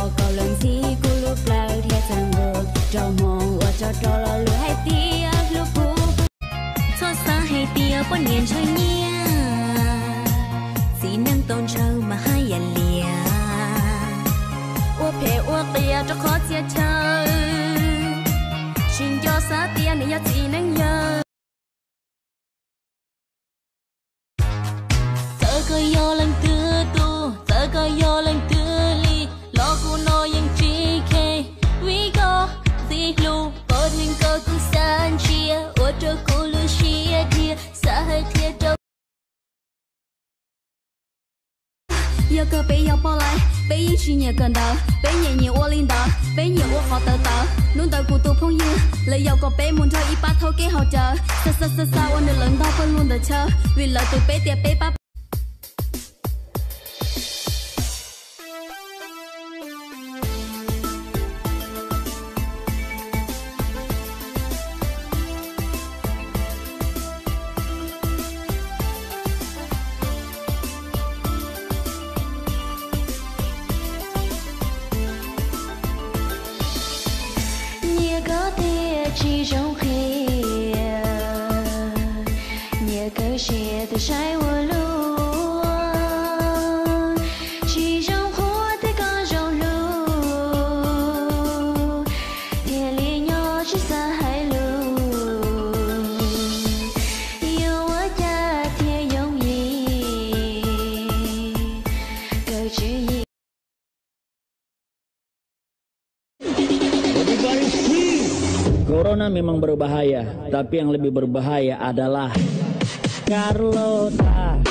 我高冷气咕噜不老贴上我，找梦我找着了路海底路不。错撒hay tia bốn niên chơi nhia, chỉ nâng tôn trâu mà hai ya lia. 我陪我tia cho khó chia chơi, xin cho sa tia này ya chỉ nâng nhớ. 这个有人的多，这个有人的里，老古诺ยัง GK we go 一路不停个故三七，我这咕噜西铁撒海铁着。有个北要包来，北一去年跟到，北年年我领导，北年我好得到，弄到孤独朋友，来要个北门头一把头给好着，撒我的领导不弄的车，为了对北点北把。 其中黑，你可写的晒我路，其中火的高中路，铁里鸟去三海路，有我家铁用意，各之一。 Corona memang berbahaya, tapi yang lebih berbahaya adalah Carlota.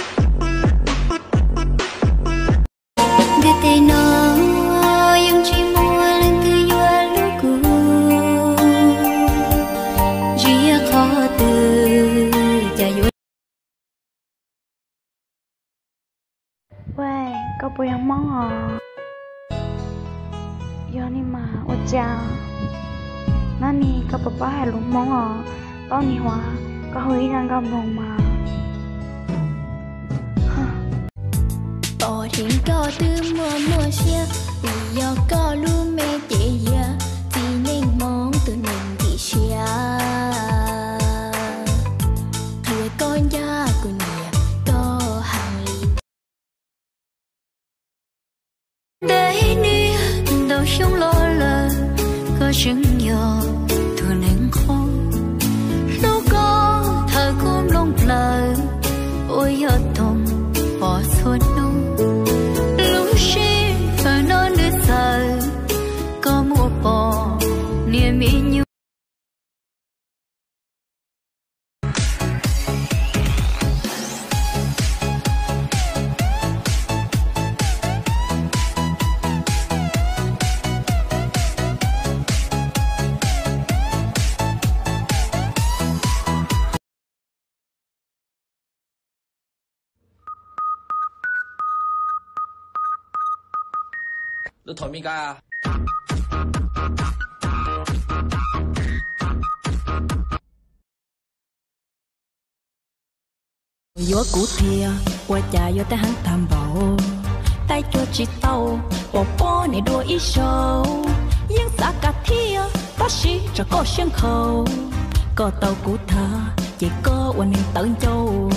Yang cimo lang tuyuan lugu, dia kata jayu. 喂，搞不要忙啊！有你妈，我家。 那你กับป้าให้ลุงมองอ๋อตอนนี้วะก็เฮ้ยยังกับลงมาต่อทิ้งก็ตื้อมัวเชียปียอก็รู้ไม่เจียตีเน่งมองตัวหนึ่งที่เชียเคลียก้อนยากกูเนี่ยก็ห่างลีได้เนี่ยเราช่างรอเลยก็ช่างยอม ôi ở thùng bỏ xuống nung lúc xin phải nói nữa giờ có mua bò niềm ý như Nó thổi mình ca à? Yo cũ thia, qua cha yo ta hắn tham bảo, tay cho chị tàu, bỏ này đua ý sâu, nhưng xa cả thia, ta chỉ cho có sân khấu, có tàu cũ thà, chỉ có quan niệm tận châu.